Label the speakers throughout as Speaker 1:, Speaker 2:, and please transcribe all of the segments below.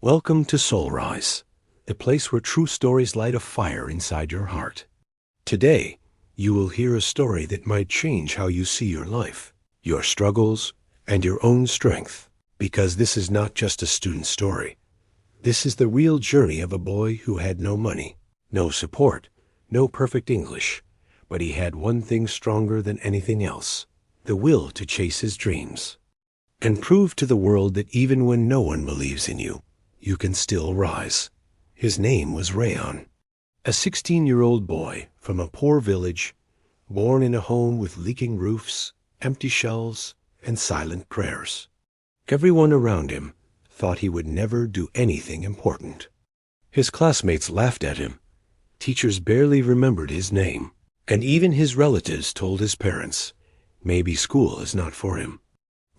Speaker 1: Welcome to Soul Rise, the place where true stories light a fire inside your heart. Today, you will hear a story that might change how you see your life, your struggles, and your own strength. Because this is not just a student story. This is the real journey of a boy who had no money, no support, no perfect English, but he had one thing stronger than anything else: the will to chase his dreams and prove to the world that even when no one believes in you, you can still rise. His name was Rayaan, a 16-year-old boy from a poor village, born in a home with leaking roofs, empty shelves, and silent prayers. Everyone around him thought he would never do anything important. His classmates laughed at him. Teachers barely remembered his name, and even his relatives told his parents, maybe school is not for him.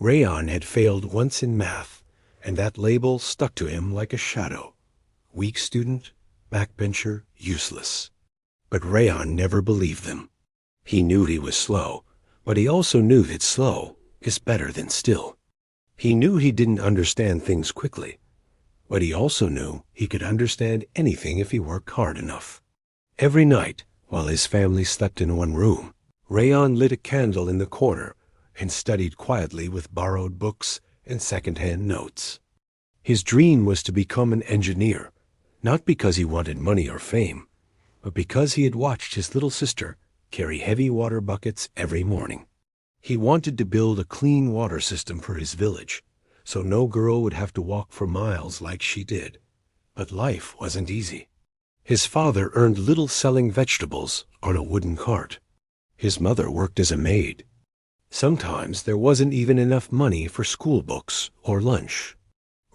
Speaker 1: Rayaan had failed once in math, and that label stuck to him like a shadow. Weak student, backbencher, useless. But Rayaan never believed them. He knew he was slow, but he also knew that slow is better than still. He knew he didn't understand things quickly, but he also knew he could understand anything if he worked hard enough. Every night, while his family slept in one room, Rayaan lit a candle in the corner and studied quietly with borrowed books and second-hand notes. His dream was to become an engineer, not because he wanted money or fame, but because he had watched his little sister carry heavy water buckets every morning. He wanted to build a clean water system for his village, so no girl would have to walk for miles like she did. But life wasn't easy. His father earned little selling vegetables on a wooden cart. His mother worked as a maid. Sometimes there wasn't even enough money for school books or lunch.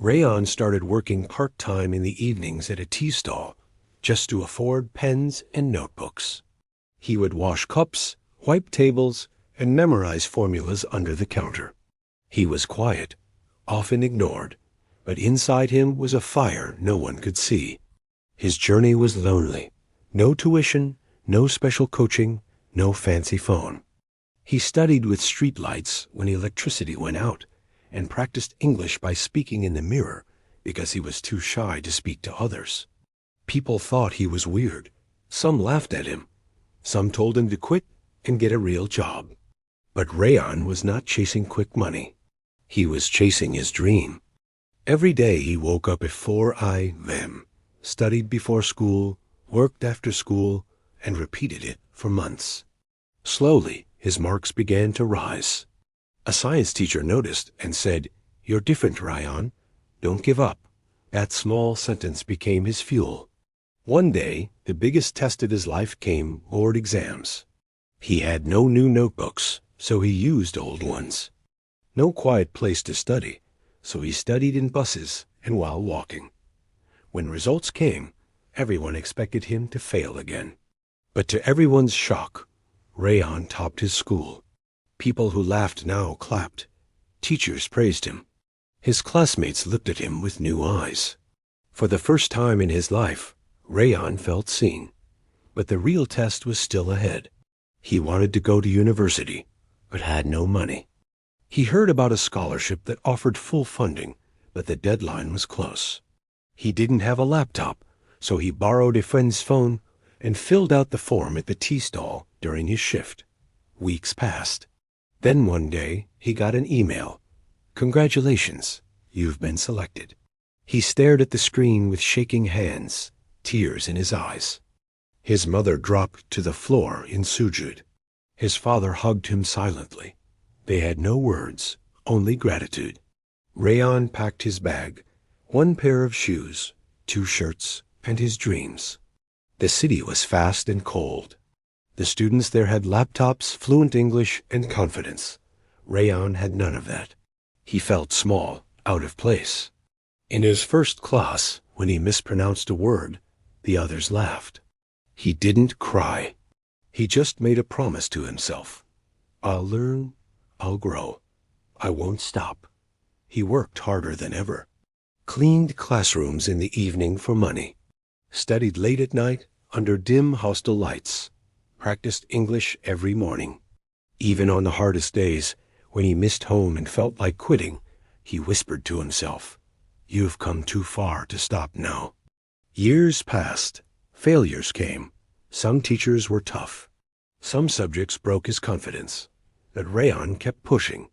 Speaker 1: Rayaan started working part-time in the evenings at a tea stall just to afford pens and notebooks. He would wash cups, wipe tables, and memorize formulas under the counter. He was quiet, often ignored, but inside him was a fire no one could see. His journey was lonely. No tuition, no special coaching, no fancy phone. He studied with street lights when electricity went out, and practiced English by speaking in the mirror because he was too shy to speak to others. People thought he was weird. Some laughed at him. Some told him to quit and get a real job. But Rayaan was not chasing quick money. He was chasing his dream. Every day he woke up before them, studied before school, worked after school, and repeated it for months. Slowly, his marks began to rise. A science teacher noticed and said, "You're different, Rayaan. Don't give up." That small sentence became his fuel. One day, the biggest test of his life came: board exams. He had no new notebooks, so he used old ones. No quiet place to study, so he studied in buses and while walking. When results came, everyone expected him to fail again. But to everyone's shock, Rayaan topped his school. People who laughed now clapped. Teachers praised him. His classmates looked at him with new eyes. For the first time in his life, Rayaan felt seen. But the real test was still ahead. He wanted to go to university, but had no money. He heard about a scholarship that offered full funding, but the deadline was close. He didn't have a laptop, so he borrowed a friend's phone and filled out the form at the tea stall during his shift. Weeks passed. Then one day, he got an email. "Congratulations, you've been selected." He stared at the screen with shaking hands, tears in his eyes. His mother dropped to the floor in sujud. His father hugged him silently. They had no words, only gratitude. Rayaan packed his bag, one pair of shoes, 2 shirts, and his dreams. The city was fast and cold. The students there had laptops, fluent English, and confidence. Rayaan had none of that. He felt small, out of place. In his first class, when he mispronounced a word, the others laughed. He didn't cry. He just made a promise to himself. "I'll learn, I'll grow. I won't stop." He worked harder than ever. Cleaned classrooms in the evening for money. Studied late at night under dim hostel lights. Practiced English every morning. Even on the hardest days, when he missed home and felt like quitting, he whispered to himself, You've come too far to stop now. Years passed. Failures came. Some teachers were tough. Some subjects broke his confidence. But Rayaan kept pushing.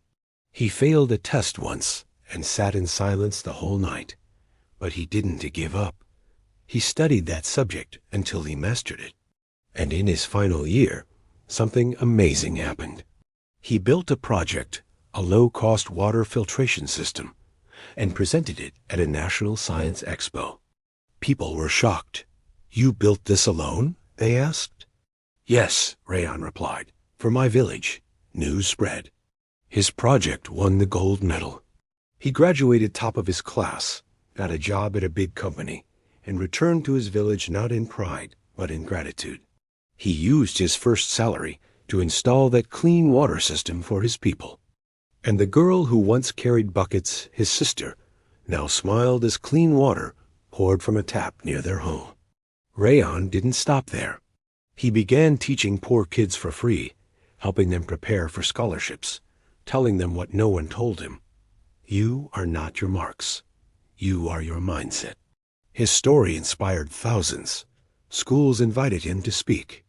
Speaker 1: He failed a test once and sat in silence the whole night. But he didn't give up. He studied that subject until he mastered it. And in his final year, something amazing happened. He built a project, a low-cost water filtration system, and presented it at a national science expo. People were shocked. "You built this alone?" they asked. "Yes," Rayaan replied, "for my village." News spread. His project won the gold medal. He graduated top of his class, got a job at a big company, and returned to his village not in pride, but in gratitude. He used his first salary to install that clean water system for his people. And the girl who once carried buckets, his sister, now smiled as clean water poured from a tap near their home. Rayaan didn't stop there. He began teaching poor kids for free, helping them prepare for scholarships, telling them what no one told him. You are not your marks. You are your mindset. His story inspired thousands. Schools invited him to speak.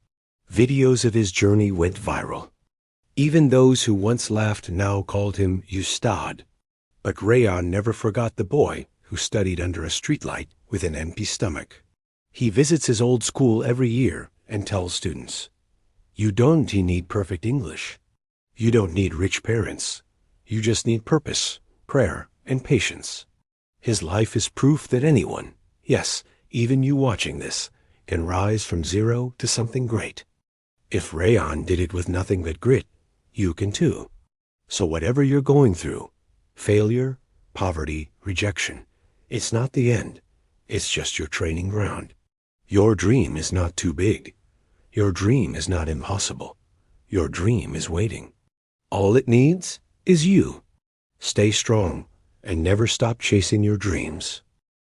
Speaker 1: Videos of his journey went viral. Even those who once laughed now called him Ustad. But Rayaan never forgot the boy who studied under a streetlight with an empty stomach. He visits his old school every year and tells students, "You don't need perfect English. You don't need rich parents. You just need purpose, prayer, and patience." His life is proof that anyone, yes, even you watching this, can rise from zero to something great. If Rayaan did it with nothing but grit, you can too. So whatever you're going through, failure, poverty, rejection, it's not the end. It's just your training ground. Your dream is not too big. Your dream is not impossible. Your dream is waiting. All it needs is you. Stay strong and never stop chasing your dreams.